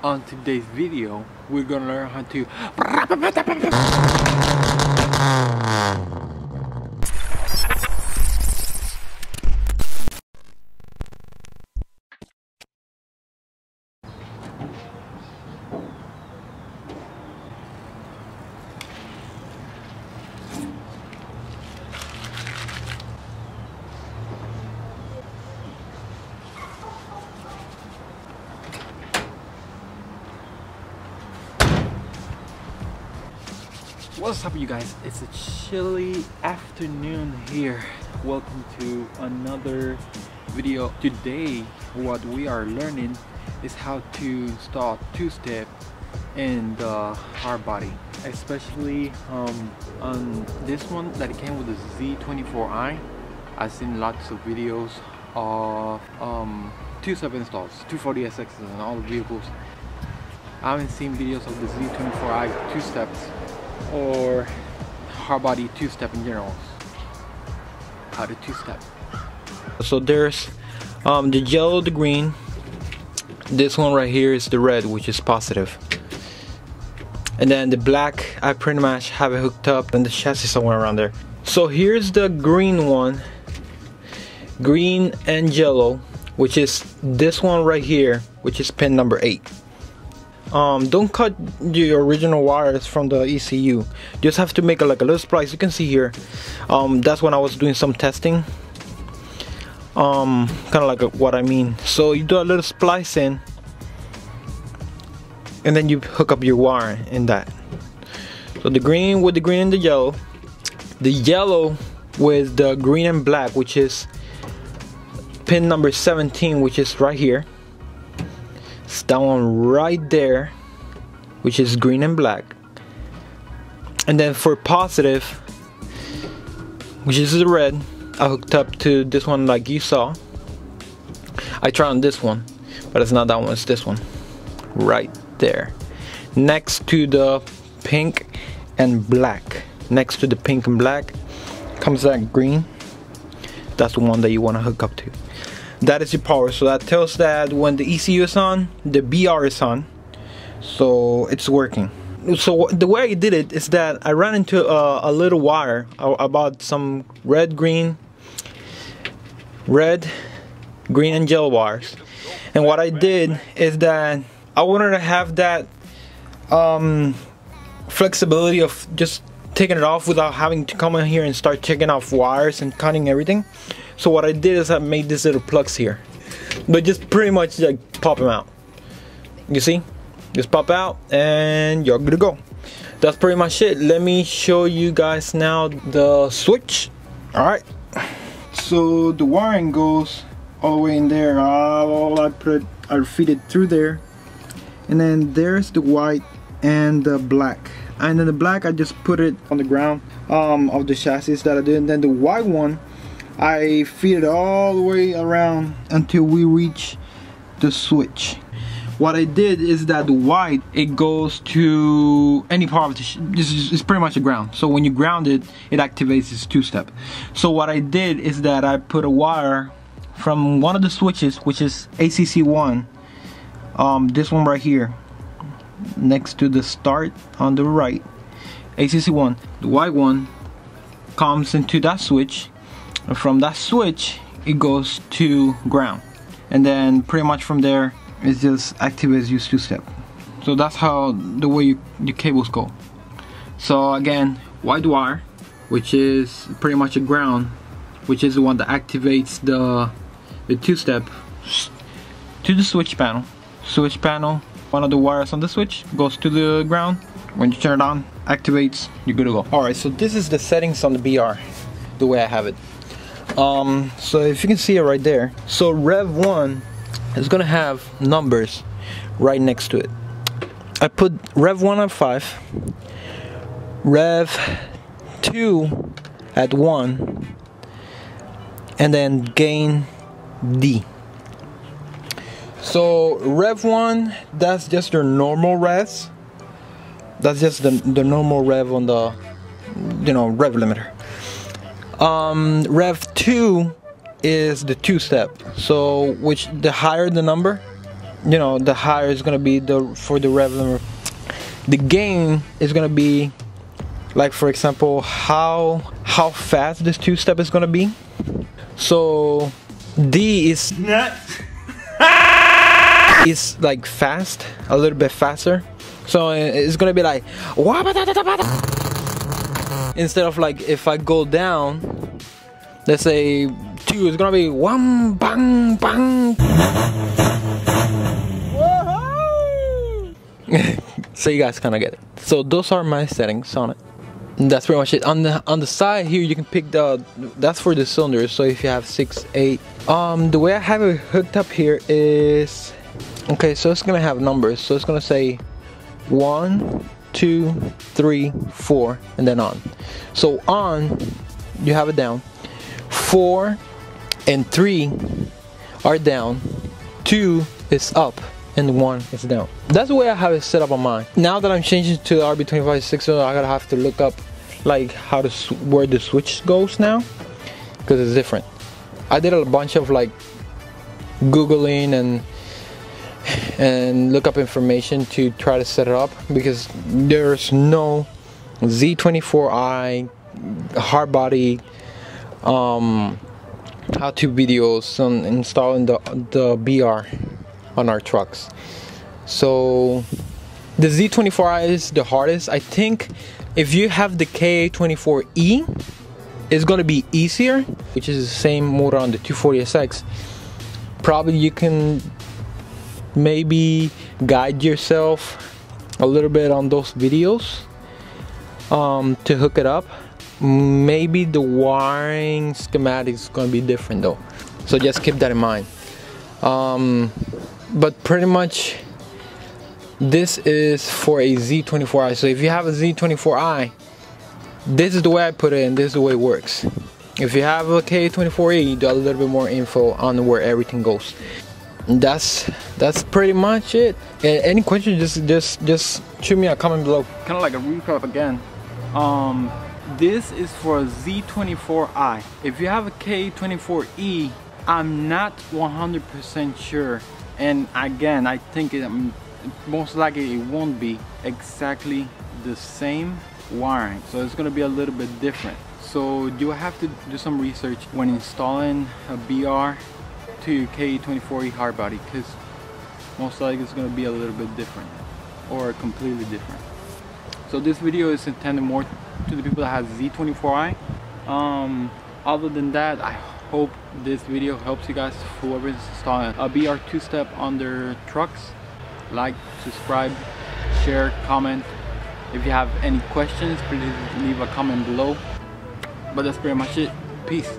On today's video, we're gonna learn how to What's up, you guys? It's a chilly afternoon here. Welcome to another video. Today what we are learning is how to install two-step in the Hardbody, especially on this one that came with the Z24I. I've seen lots of videos of two-step installs, 240SXs and all the vehicles. I haven't seen videos of the Z24I two-steps or Hardbody two-step in general. How to two-step. So there's the yellow, the green. This one right here is the red, which is positive. And then the black, I pretty much have it hooked up and the chassis somewhere around there. So here's the green one, green and yellow, which is this one right here, which is pin number 8. Don't cut the original wires from the ECU. Just have to make like a little splice. You can see here. That's when I was doing some testing. Kind of like what I mean. So you do a little splice in, and then you hook up your wire in that. So the green with the green and the yellow with the green and black, which is pin number 17, which is right here. It's that one right there, which is green and black. And then for positive, which is the red, I hooked up to this one like you saw. I tried on this one, but it's not that one, it's this one right there, next to the pink and black. Next to the pink and black comes that green. That's the one that you want to hook up to. That is your power. So that tells that when the ECU is on, the BR is on, so it's working. So the way I did it is that I ran into a little wire. I bought some red, green and yellow wires, and what I did is that I wanted to have that flexibility of just taking it off without having to come in here and start taking off wires and cutting everything. So what I did is I made these little plugs here, but just pretty much like pop them out. You see, just pop out and you're good to go. That's pretty much it. Let me show you guys now the switch. All right, so the wiring goes all the way in there. I feed it through there, and then there's the white and the black. And then the black, I just put it on the ground of the chassis that I did. And then the white one, I feed it all the way around until we reach the switch. What I did is that the white, it goes to any part of the this is pretty much a ground. So when you ground it, it activates this two-step. So what I did is that I put a wire from one of the switches, which is ACC1, this one right here, next to the start on the right, ACC1. The white one comes into that switch, and from that switch it goes to ground, and then pretty much from there it just activates your two-step. So that's how the way your cables go. So again, white wire, which is pretty much a ground, which is the one that activates the two-step, to the switch panel. One of the wires on the switch goes to the ground. When you turn it on, activates, you're good to go. Alright, so this is the settings on the BR, the way I have it. So if you can see it right there, so Rev 1 is gonna have numbers right next to it. I put Rev 1 at 5, Rev 2 at 1, and then gain D. So Rev 1, that's just your normal revs. That's just the normal rev on the, rev limiter. Rev 2 is the two-step. So which the higher the number, you know, the higher it's gonna be for the rev limiter. The gain is gonna be, like for example, how fast this two-step is gonna be. So D is is like fast, a little bit faster. So it's gonna be like instead of like if I go down, let's say 2, it's gonna be wham bang bang. So you guys kind of get it. So those are my settings on it. And that's pretty much it. On the side here, you can pick that's for the cylinders. So if you have 6, 8, the way I have it hooked up here is, okay, so it's gonna have numbers. So it's gonna say 1, 2, 3, 4, and then on. So on, you have it down. 4 and 3 are down. 2 is up. And 1 is down. That's the way I have it set up on mine. Now that I'm changing to the RB25 I gotta have to look up like where the switch goes now, because it's different. I did a bunch of like googling and look up information to try to set it up, because there's no Z24I Hardbody how-to videos on installing the BR on our trucks. So the Z24I is the hardest. I think if you have the K24E, it's gonna be easier, which is the same motor on the 240SX. Probably you can maybe guide yourself a little bit on those videos to hook it up. Maybe the wiring schematic is gonna be different though, so just keep that in mind. But pretty much this is for a Z24i. So if you have a Z24i, this is the way I put it and this is the way it works. If you have a K24E, you do a little bit more info on where everything goes. And that's pretty much it. And any questions, just shoot me a comment below. Kind of like a recap again. This is for a Z24i. If you have a K24E, I'm not 100% sure, and again, I think most likely it won't be exactly the same wiring, so it's gonna be a little bit different. So you have to do some research when installing a BR to your K24E hardbody, because most likely it's gonna be a little bit different or completely different. So this video is intended more to the people that have Z24i. Other than that, I hope this video helps you guys, whoever is installing a BR two-step on their trucks. Like, subscribe, share, comment. If you have any questions, please leave a comment below. But that's pretty much it. Peace.